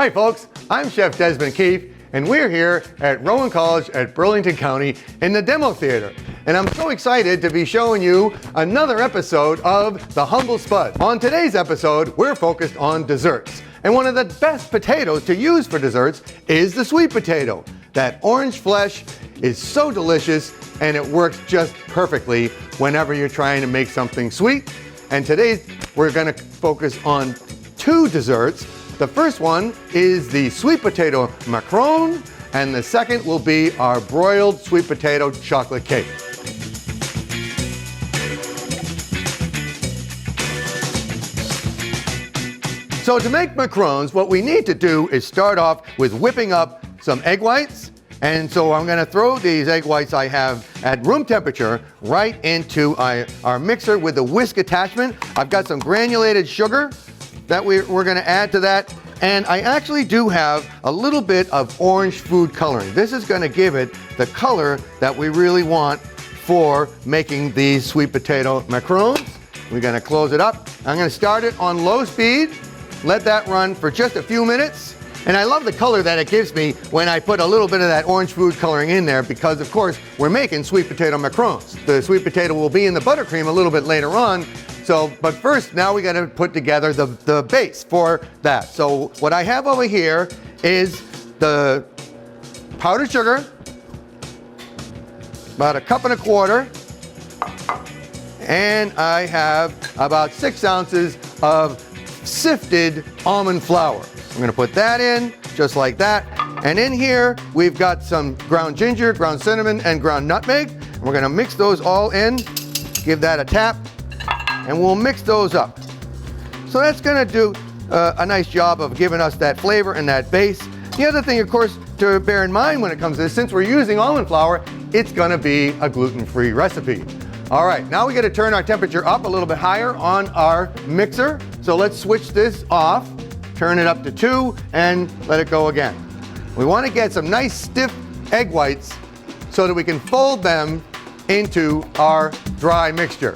Hi folks, I'm Chef Desmond Keefe, and we're here at Rowan College at Burlington County in the demo theater. And I'm so excited to be showing you another episode of The Humble Spud. On today's episode, we're focused on desserts. And one of the best potatoes to use for desserts is the sweet potato. That orange flesh is so delicious and it works just perfectly whenever you're trying to make something sweet. And today we're gonna focus on two desserts. The first one is the sweet potato macaron, and the second will be our broiled sweet potato chocolate cake. So to make macarons, what we need to do is start off with whipping up some egg whites. And so I'm gonna throw these egg whites I have at room temperature right into our mixer with the whisk attachment. I've got some granulated sugar that we're gonna add to that. And I actually do have a little bit of orange food coloring. This is gonna give it the color that we really want for making these sweet potato macarons. We're gonna close it up. I'm gonna start it on low speed, let that run for just a few minutes. And I love the color that it gives me when I put a little bit of that orange food coloring in there because, of course, we're making sweet potato macarons. The sweet potato will be in the buttercream a little bit later on. So, but first, now we got to put together the base for that. So what I have over here is the powdered sugar, about 1.25 cups. And I have about 6 ounces of sifted almond flour. I'm gonna put that in, just like that. And in here, we've got some ground ginger, ground cinnamon, and ground nutmeg. And we're gonna mix those all in, give that a tap, and we'll mix those up. So that's gonna do a nice job of giving us that flavor and that base. The other thing, of course, to bear in mind when it comes to this, since we're using almond flour, it's gonna be a gluten-free recipe. All right, now we gotta turn our temperature up a little bit higher on our mixer. So let's switch this off. Turn it up to 2 and let it go again. We want to get some nice stiff egg whites so that we can fold them into our dry mixture.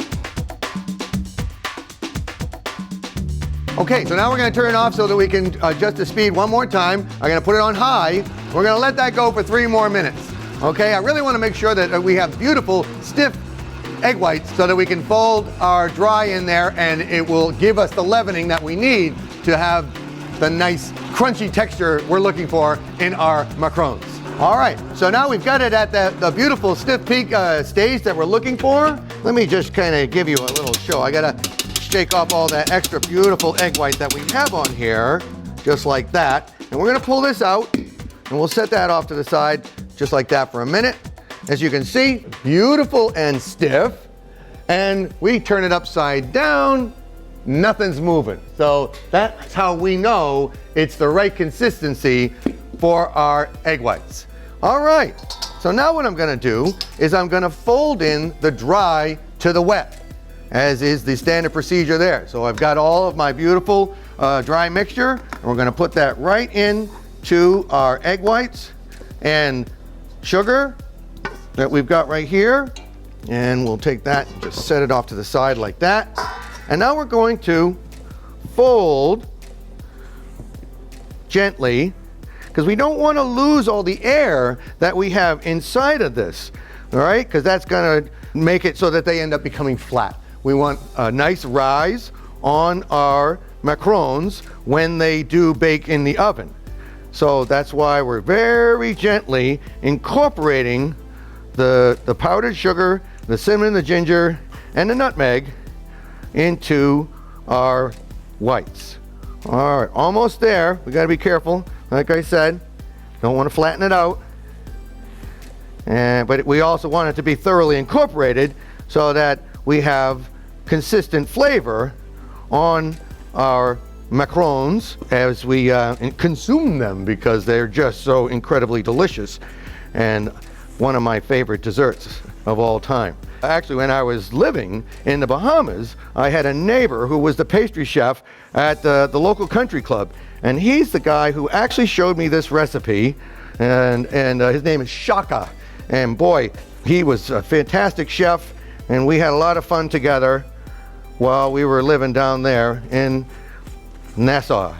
Okay, so now we're going to turn it off so that we can adjust the speed one more time. I'm going to put it on high. We're going to let that go for 3 more minutes. Okay, I really want to make sure that we have beautiful stiff egg whites so that we can fold our dry in there and it will give us the leavening that we need to have the nice crunchy texture we're looking for in our macarons. All right, so now we've got it at the beautiful stiff peak stage that we're looking for. Let me just kind of give you a little show. I gotta shake off all that extra beautiful egg white that we have on here, just like that. And we're gonna pull this out and we'll set that off to the side just like that for a minute. As you can see, beautiful and stiff. And we turn it upside down, nothing's moving. So that's how we know it's the right consistency for our egg whites. All right, so now what I'm gonna do is I'm gonna fold in the dry to the wet, as is the standard procedure there. So I've got all of my beautiful dry mixture, and we're gonna put that right in to our egg whites and sugar that we've got right here. And we'll take that and just set it off to the side like that. And now we're going to fold gently because we don't want to lose all the air that we have inside of this, all right? Because that's going to make it so that they end up becoming flat. We want a nice rise on our macarons when they do bake in the oven. So that's why we're very gently incorporating the powdered sugar, the cinnamon, the ginger, and the nutmeg into our whites. All right, almost there. We gotta be careful. Like I said, don't want to flatten it out. But we also want it to be thoroughly incorporated so that we have consistent flavor on our macarons as we consume them because they're just so incredibly delicious and one of my favorite desserts of all time. Actually, when I was living in the Bahamas, I had a neighbor who was the pastry chef at the local country club. And he's the guy who actually showed me this recipe. And his name is Shaka. And boy, he was a fantastic chef. And we had a lot of fun together while we were living down there in Nassau.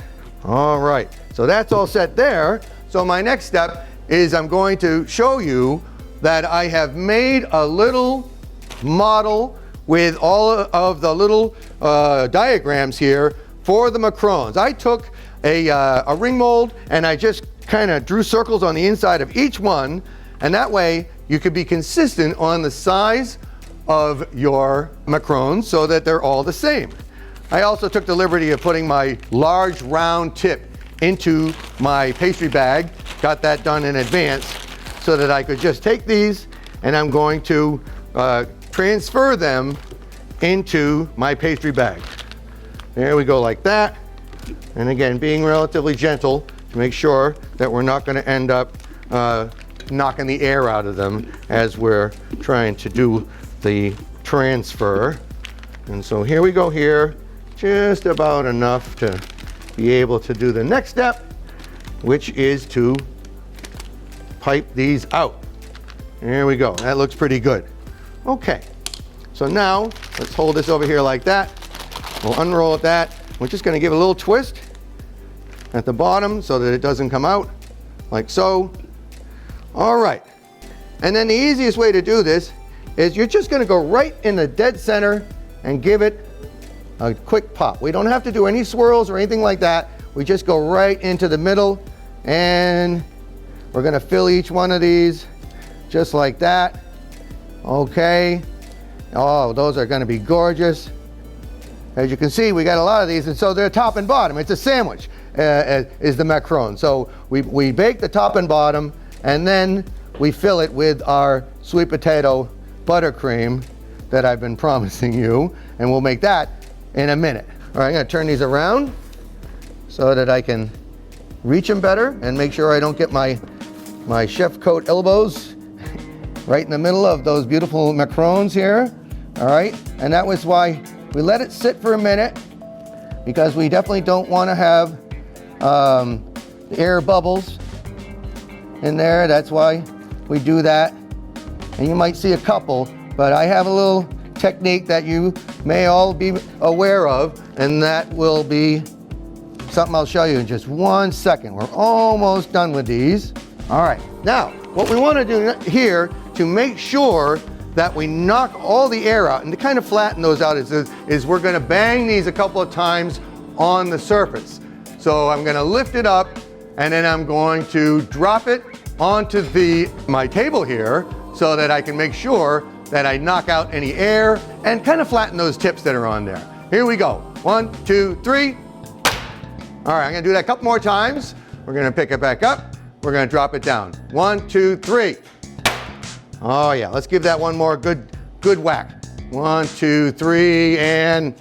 All right. So that's all set there. So my next step is I'm going to show you that I have made a little model with all of the little diagrams here for the macarons. I took a ring mold and I just kind of drew circles on the inside of each one, and that way you could be consistent on the size of your macarons so that they're all the same. I also took the liberty of putting my large round tip into my pastry bag, got that done in advance so that I could just take these and I'm going to transfer them into my pastry bag. There we go, like that. And again, being relatively gentle to make sure that we're not going to end up knocking the air out of them as we're trying to do the transfer. And so here we go here, just about enough to be able to do the next step, which is to pipe these out. There we go, that looks pretty good. Okay, so now let's hold this over here like that. We'll unroll it that. We're just gonna give it a little twist at the bottom so that it doesn't come out, like so. All right, and then the easiest way to do this is you're just gonna go right in the dead center and give it a quick pop. We don't have to do any swirls or anything like that. We just go right into the middle and we're gonna fill each one of these just like that. Okay, oh, those are gonna be gorgeous. As you can see, we got a lot of these, and so they're top and bottom. It's a sandwich, is the macaron. So we bake the top and bottom, and then we fill it with our sweet potato buttercream that I've been promising you, and we'll make that in a minute. All right, I'm gonna turn these around so that I can reach them better and make sure I don't get my chef coat elbows right in the middle of those beautiful macarons here. All right, and that was why we let it sit for a minute, because we definitely don't want to have air bubbles in there. That's why we do that. And you might see a couple, but I have a little technique that you may all be aware of, and that will be something I'll show you in just 1 second. We're almost done with these. All right, now what we want to do here to make sure that we knock all the air out and to kind of flatten those out is we're going to bang these a couple of times on the surface. So I'm going to lift it up and then I'm going to drop it onto my table here so that I can make sure that I knock out any air and kind of flatten those tips that are on there. Here we go. 1, 2, 3. All right, I'm going to do that a couple more times. We're going to pick it back up. We're going to drop it down. 1, 2, 3. Oh yeah, let's give that one more good whack. 1, 2, 3, and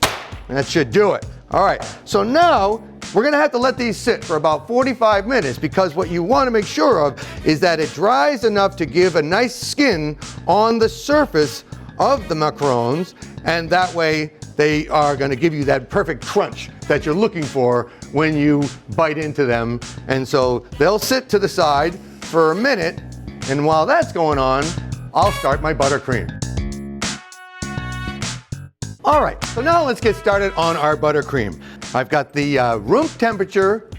that should do it. All right, so now we're gonna have to let these sit for about 45 minutes, because what you wanna make sure of is that it dries enough to give a nice skin on the surface of the macarons, and that way they are gonna give you that perfect crunch that you're looking for when you bite into them. And so they'll sit to the side for a minute, and while that's going on, I'll start my buttercream. All right, so now let's get started on our buttercream. I've got the room temperature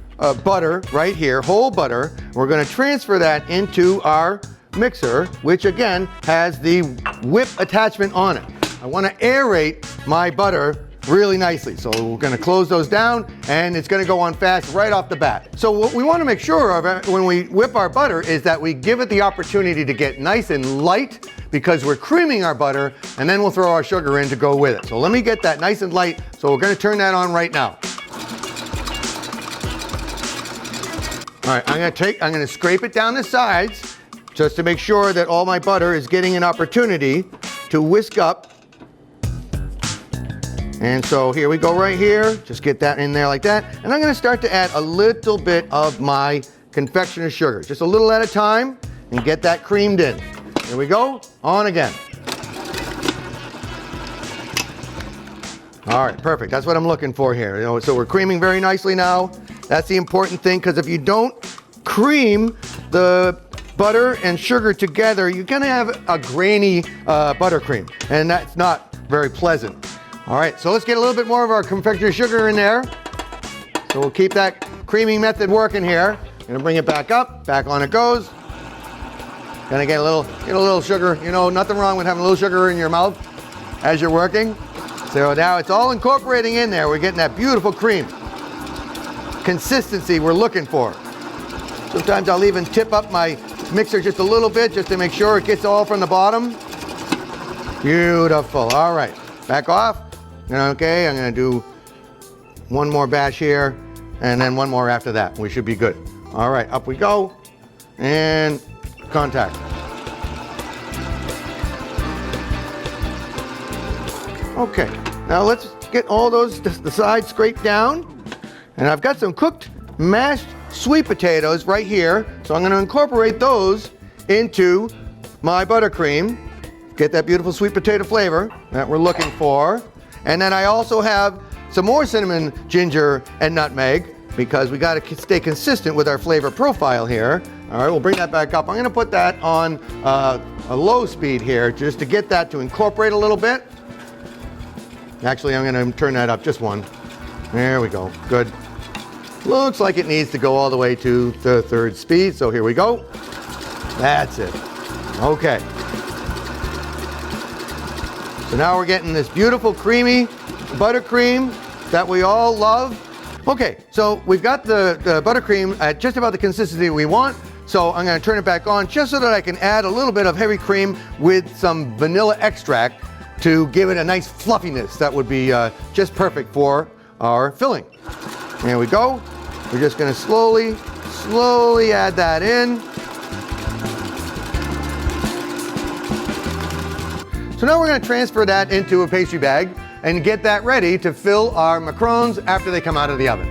butter right here, whole butter. We're gonna transfer that into our mixer, which again has the whip attachment on it. I wanna aerate my butter really nicely. So we're gonna close those down and it's gonna go on fast right off the bat. So what we wanna make sure of when we whip our butter is that we give it the opportunity to get nice and light, because we're creaming our butter, and then we'll throw our sugar in to go with it. So let me get that nice and light. So we're gonna turn that on right now. All right, I'm gonna scrape it down the sides just to make sure that all my butter is getting an opportunity to whisk up. And so here we go right here, just get that in there like that. And I'm gonna start to add a little bit of my confectioner's sugar, just a little at a time, and get that creamed in. Here we go, on again. All right, perfect, that's what I'm looking for here. So we're creaming very nicely now. That's the important thing, because if you don't cream the butter and sugar together, you're gonna have a grainy buttercream, and that's not very pleasant. All right, so let's get a little bit more of our confectioner's sugar in there. So we'll keep that creaming method working here. Gonna bring it back up, back on it goes. Gonna get a little sugar. You know, nothing wrong with having a little sugar in your mouth as you're working. So now it's all incorporating in there. We're getting that beautiful cream. Consistency we're looking for. Sometimes I'll even tip up my mixer just a little bit just to make sure it gets all from the bottom. Beautiful. All right, back off. Okay, I'm gonna do one more batch here and then one more after that. We should be good. All right, up we go and contact. Okay, now let's get all those, the sides scraped down. And I've got some cooked mashed sweet potatoes right here. So I'm gonna incorporate those into my buttercream. Get that beautiful sweet potato flavor that we're looking for. And then I also have some more cinnamon, ginger, and nutmeg because we gotta stay consistent with our flavor profile here. All right, we'll bring that back up. I'm gonna put that on a low speed here just to get that to incorporate a little bit. Actually, I'm gonna turn that up just one. There we go, good. Looks like it needs to go all the way to the 3rd speed, so here we go. That's it. Okay. So now we're getting this beautiful creamy buttercream that we all love. Okay, so we've got the buttercream at just about the consistency we want. So I'm gonna turn it back on just so that I can add a little bit of heavy cream with some vanilla extract to give it a nice fluffiness that would be just perfect for our filling. There we go. We're just gonna slowly add that in. So now we're gonna transfer that into a pastry bag and get that ready to fill our macarons after they come out of the oven.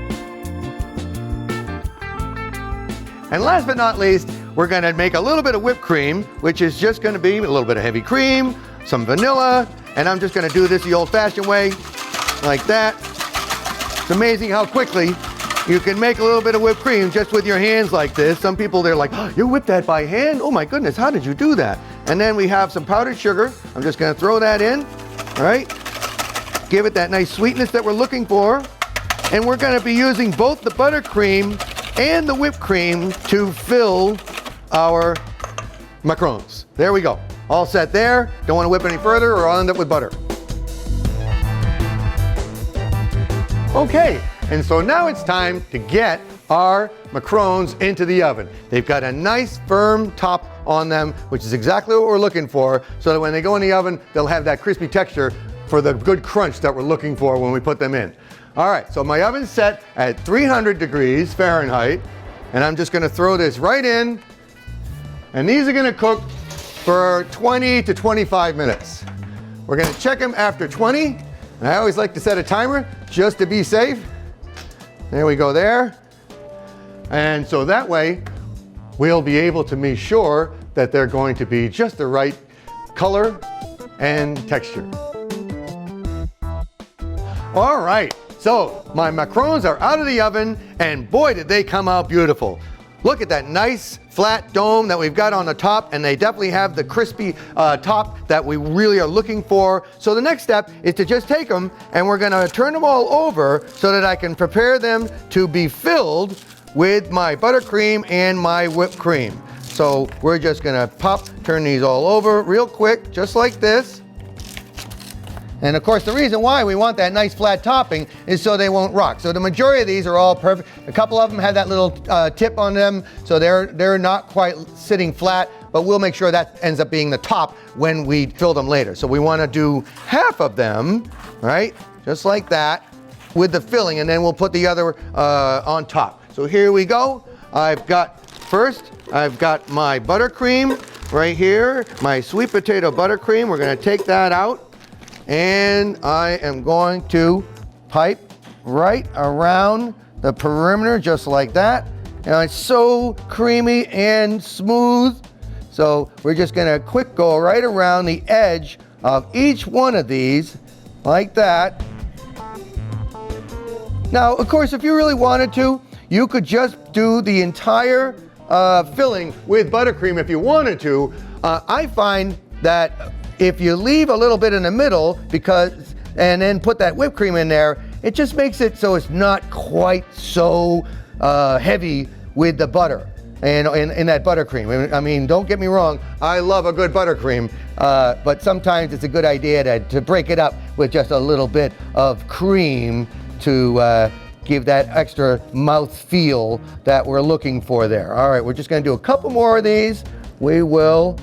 And last but not least, we're gonna make a little bit of whipped cream, which is just gonna be a little bit of heavy cream, some vanilla, and I'm just gonna do this the old-fashioned way, like that. It's amazing how quickly you can make a little bit of whipped cream just with your hands like this. Some people, they're like, oh, you whipped that by hand? Oh my goodness, how did you do that? And then we have some powdered sugar. I'm just gonna throw that in, all right? Give it that nice sweetness that we're looking for. And we're gonna be using both the buttercream and the whipped cream to fill our macarons. There we go. All set there. Don't wanna whip any further or I'll end up with butter. Okay. And so now it's time to get our macarons into the oven. They've got a nice firm top on them, which is exactly what we're looking for, so that when they go in the oven, they'll have that crispy texture for the good crunch that we're looking for when we put them in. All right, so my oven's set at 300 degrees Fahrenheit, and I'm just gonna throw this right in, and these are gonna cook for 20 to 25 minutes. We're gonna check them after 20, and I always like to set a timer just to be safe. There we go there. And so that way, we'll be able to make sure that they're going to be just the right color and texture. All right, so my macarons are out of the oven, and boy, did they come out beautiful. Look at that nice flat dome that we've got on the top, and they definitely have the crispy top that we really are looking for. So the next step is to just take them, and we're gonna turn them all over so that I can prepare them to be filled with my buttercream and my whipped cream. So we're just gonna turn these all over real quick, just like this. And of course, the reason why we want that nice flat topping is so they won't rock. So the majority of these are all perfect. A couple of them have that little tip on them, so they're not quite sitting flat, but we'll make sure that ends up being the top when we fill them later. So we want to do half of them, right? Just like that with the filling, and then we'll put the other on top. So here we go. I've got my buttercream right here, my sweet potato buttercream. We're gonna take that out. And I am going to pipe right around the perimeter, just like that. And it's so creamy and smooth. So we're just gonna quick go right around the edge of each one of these, like that. Now, of course, if you really wanted to, you could just do the entire filling with buttercream if you wanted to. I find that if you leave a little bit in the middle and then put that whipped cream in there, it just makes it so it's not quite so heavy with the butter and in that buttercream. I mean, don't get me wrong, I love a good buttercream, but sometimes it's a good idea to break it up with just a little bit of cream to give that extra mouth feel that we're looking for there. All right, we're just gonna do a couple more of these. We will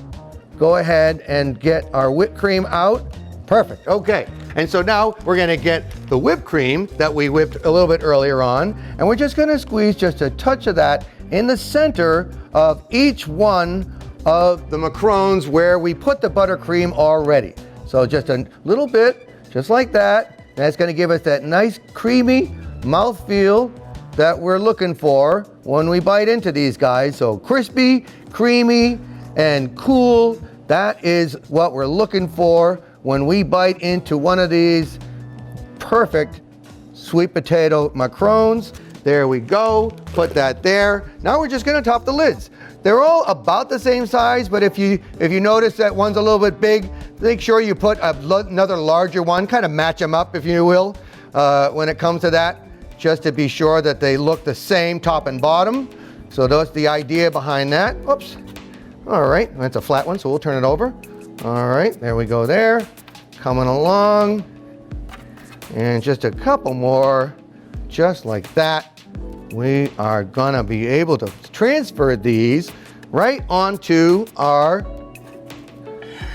go ahead and get our whipped cream out. Perfect, okay. And so now we're gonna get the whipped cream that we whipped a little bit earlier on, and we're just gonna squeeze just a touch of that in the center of each one of the macarons where we put the buttercream already. So just a little bit, just like that. That's gonna give us that nice creamy mouthfeel that we're looking for when we bite into these guys. So crispy, creamy, and cool. That is what we're looking for when we bite into one of these perfect sweet potato macarons. There we go, put that there. Now we're just gonna top the lids. They're all about the same size, but if you notice that one's a little bit big, make sure you put another larger one, kind of match them up if you will, when it comes to that, just to be sure that they look the same top and bottom. So that's the idea behind that. Oops. All right, that's a flat one, so we'll turn it over. All right, there we go there. Coming along. And just a couple more, just like that. We are gonna be able to transfer these right onto our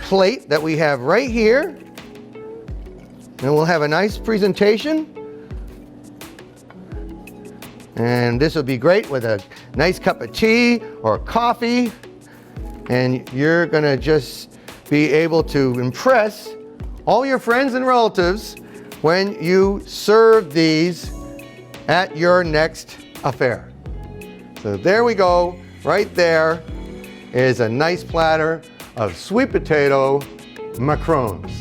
plate that we have right here. And we'll have a nice presentation. And this will be great with a nice cup of tea or coffee. And you're gonna just be able to impress all your friends and relatives when you serve these at your next affair. So there we go, right there is a nice platter of sweet potato macarons.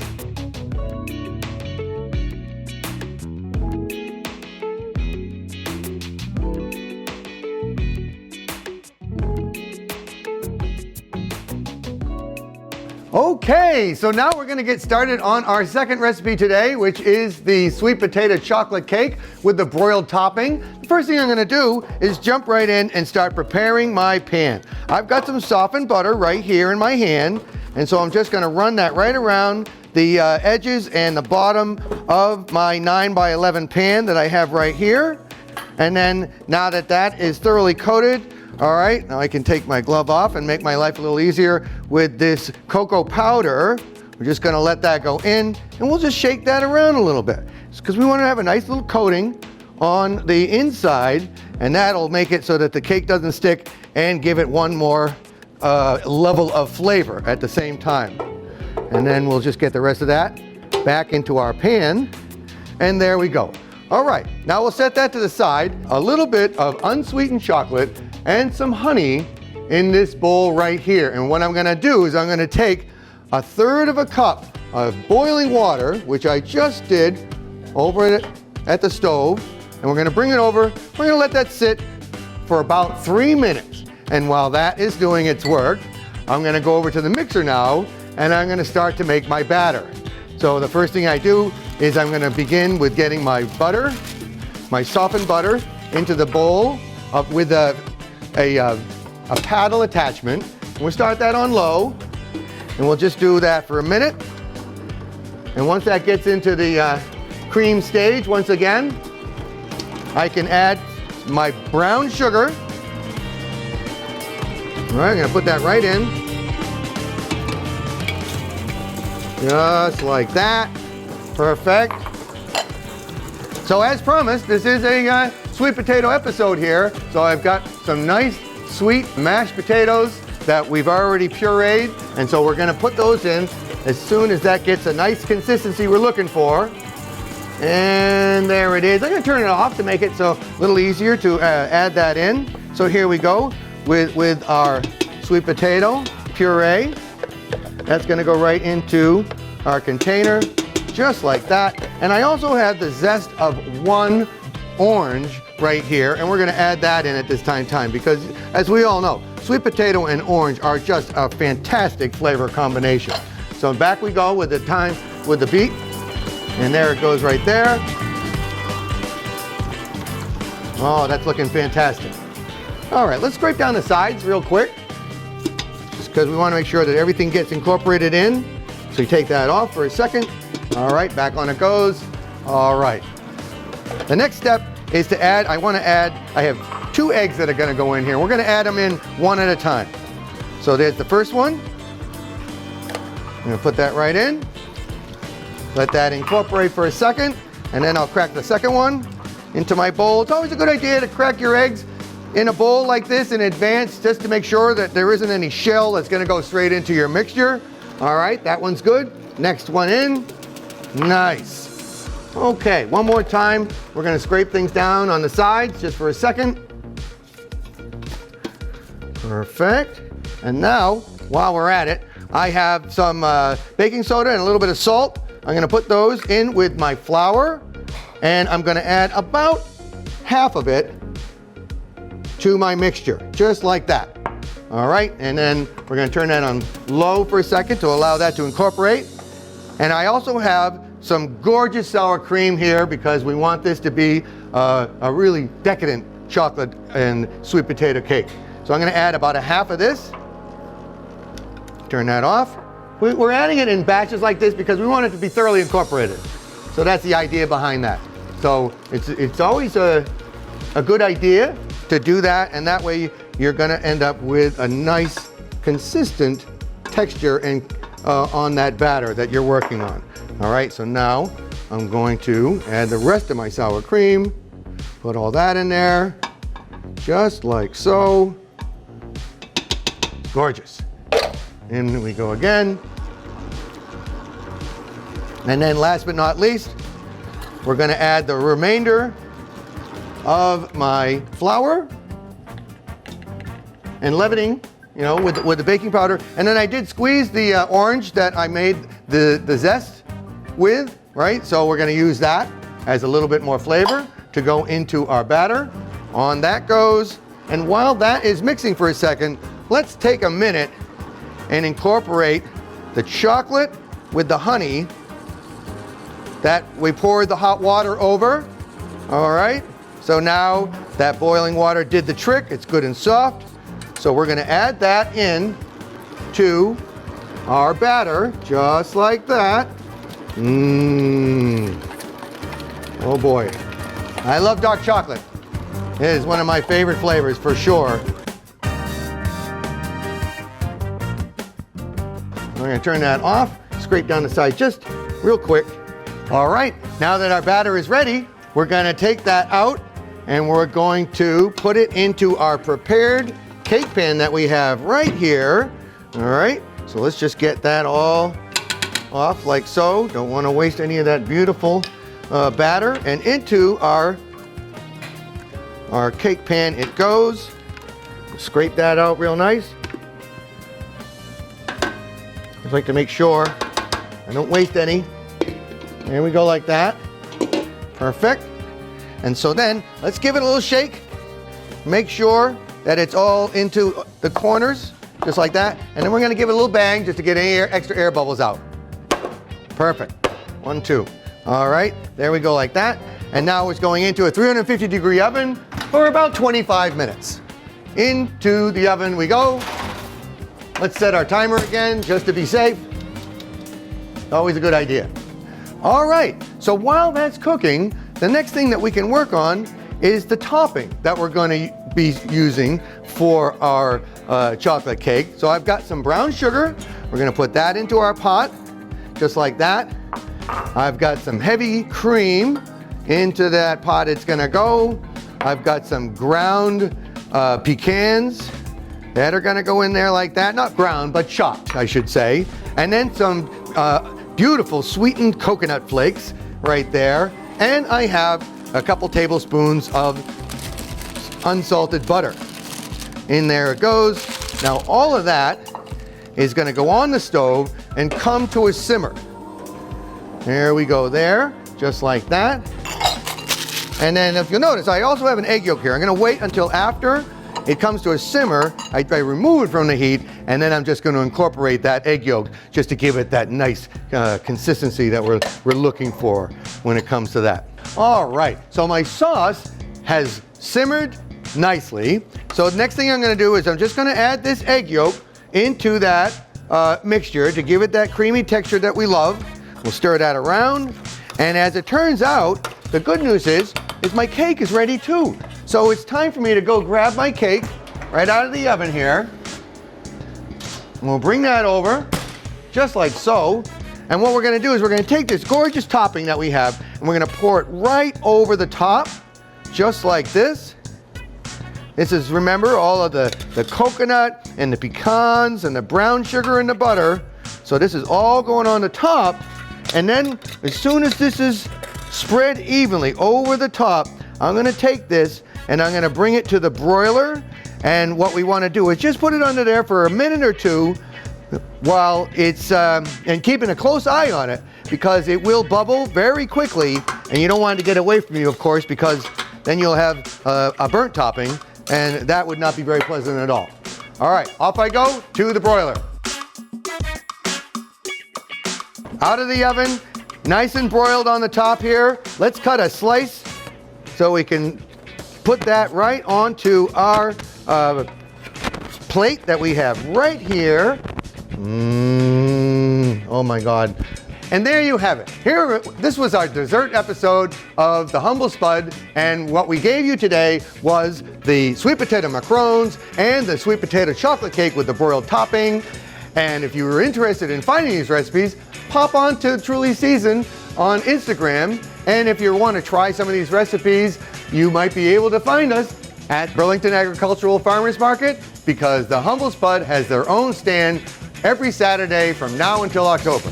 Okay, so now we're gonna get started on our second recipe today, which is the sweet potato chocolate cake with the broiled topping. The first thing I'm gonna do is jump right in and start preparing my pan. I've got some softened butter right here in my hand, and so I'm just gonna run that right around the edges and the bottom of my 9x11 pan that I have right here. And then now that that is thoroughly coated, all right, now I can take my glove off and make my life a little easier with this cocoa powder. We're just gonna let that go in, and we'll just shake that around a little bit. Because we wanna have a nice little coating on the inside, and that'll make it so that the cake doesn't stick and give it one more level of flavor at the same time. And then we'll just get the rest of that back into our pan, and there we go. All right, now we'll set that to the side. A little bit of unsweetened chocolate and some honey in this bowl right here. And what I'm gonna do is I'm gonna take 1/3 cup of boiling water, which I just did over at the stove, and we're gonna bring it over. We're gonna let that sit for about 3 minutes. And while that is doing its work, I'm gonna go over to the mixer now, and I'm gonna start to make my batter. So the first thing I do is I'm gonna begin with getting my butter, my softened butter, into the bowl with a paddle attachment. And we'll start that on low, and we'll just do that for a minute. And once that gets into the cream stage, once again, I can add my brown sugar. All right, I'm gonna put that right in. Just like that. Perfect. So as promised, this is a sweet potato episode here. So I've got some nice sweet mashed potatoes that we've already pureed. And so we're gonna put those in as soon as that gets a nice consistency we're looking for. And there it is. I'm gonna turn it off to make it so a little easier to add that in. So here we go with our sweet potato puree. That's gonna go right into our container, just like that. And I also have the zest of one orange right here, and we're gonna add that in at this time because as we all know, sweet potato and orange are just a fantastic flavor combination. So back we go with the beet, and there it goes right there. Oh, that's looking fantastic. All right, let's scrape down the sides real quick, just because we want to make sure that everything gets incorporated in. So you take that off for a second. All right, back on it goes. All right. The next step is to add, I have 2 eggs that are going to go in here. We're going to add them in one at a time. So there's the first one. I'm going to put that right in. Let that incorporate for a second, and then I'll crack the second one into my bowl. It's always a good idea to crack your eggs in a bowl like this in advance, just to make sure that there isn't any shell that's going to go straight into your mixture. All right, that one's good. Next one in. Nice. Okay, one more time. We're going to scrape things down on the sides just for a second. Perfect. And now, while we're at it, I have some baking soda and a little bit of salt. I'm going to put those in with my flour, and I'm going to add about half of it to my mixture, just like that. All right, and then we're going to turn that on low for a second to allow that to incorporate. And I also have some gorgeous sour cream here because we want this to be a really decadent chocolate and sweet potato cake. So I'm going to add about a half of this. Turn that off. We're adding it in batches like this because we want it to be thoroughly incorporated. So that's the idea behind that. So it's always a good idea to do that, and that way you're going to end up with a nice, consistent texture on that batter that you're working on. All right, so now I'm going to add the rest of my sour cream, put all that in there, just like so. Gorgeous. In we go again. And then last but not least, we're going to add the remainder of my flour and leavening, you know, with the baking powder. And then I did squeeze the orange that I made the zest with, right? So we're going to use that as a little bit more flavor to go into our batter. On that goes. And while that is mixing for a second, let's take a minute and incorporate the chocolate with the honey that we poured the hot water over. All right, so now that boiling water did the trick. It's good and soft. So we're going to add that in to our batter, just like that. Oh boy, I love dark chocolate. It is one of my favorite flavors for sure. We're going to turn that off, scrape down the side just real quick. All right, now that our batter is ready, we're going to take that out and we're going to put it into our prepared cake pan that we have right here. All right, so let's just get that all off like so. Don't want to waste any of that beautiful batter. And into our cake pan it goes. Scrape that out real nice. Just like to make sure I don't waste any. There we go, like that. Perfect. And so then let's give it a little shake. Make sure that it's all into the corners, just like that. And then we're going to give it a little bang just to get any extra air bubbles out. Perfect. 1, 2. All right, there we go, like that. And now it's going into a 350-degree oven for about 25 minutes. Into the oven we go. Let's set our timer again, just to be safe. Always a good idea. All right, so while that's cooking, the next thing that we can work on is the topping that we're going to be using for our chocolate cake. So I've got some brown sugar. We're going to put that into our pot, just like that. I've got some heavy cream. Into that pot it's going to go. I've got some ground pecans that are going to go in there like that. Not ground, but chopped, I should say. And then some beautiful sweetened coconut flakes right there. And I have a couple tablespoons of unsalted butter. In there it goes. Now all of that is going to go on the stove and come to a simmer. There we go there, just like that. And then if you'll notice, I also have an egg yolk here. I'm going to wait until after it comes to a simmer. I remove it from the heat, and then I'm just going to incorporate that egg yolk just to give it that nice consistency that we're looking for when it comes to that. All right, so my sauce has simmered nicely. So the next thing I'm going to do is I'm just going to add this egg yolk into that mixture to give it that creamy texture that we love. We'll stir that around. And as it turns out, the good news is my cake is ready too. So it's time for me to go grab my cake right out of the oven here. We'll bring that over, just like so. And what we're gonna do is we're gonna take this gorgeous topping that we have and we're gonna pour it right over the top, just like this. This is, remember, all of the coconut and the pecans and the brown sugar and the butter. So this is all going on the top. And then as soon as this is spread evenly over the top, I'm gonna take this and I'm gonna bring it to the broiler. And what we wanna do is just put it under there for a minute or two while it's, and keeping a close eye on it because it will bubble very quickly and you don't want it to get away from you, of course, because then you'll have a burnt topping and that would not be very pleasant at all. All right, off I go to the broiler. Out of the oven, nice and broiled on the top here. Let's cut a slice so we can put that right onto our plate that we have right here. Oh my God. And there you have it. Here, this was our dessert episode of the Humble Spud, and what we gave you today was the sweet potato macarons and the sweet potato chocolate cake with the broiled topping. And if you were interested in finding these recipes, pop on to Truly Seasoned on Instagram. And if you want to try some of these recipes, you might be able to find us at Burlington Agricultural Farmers Market because the Humble Spud has their own stand every Saturday from now until October.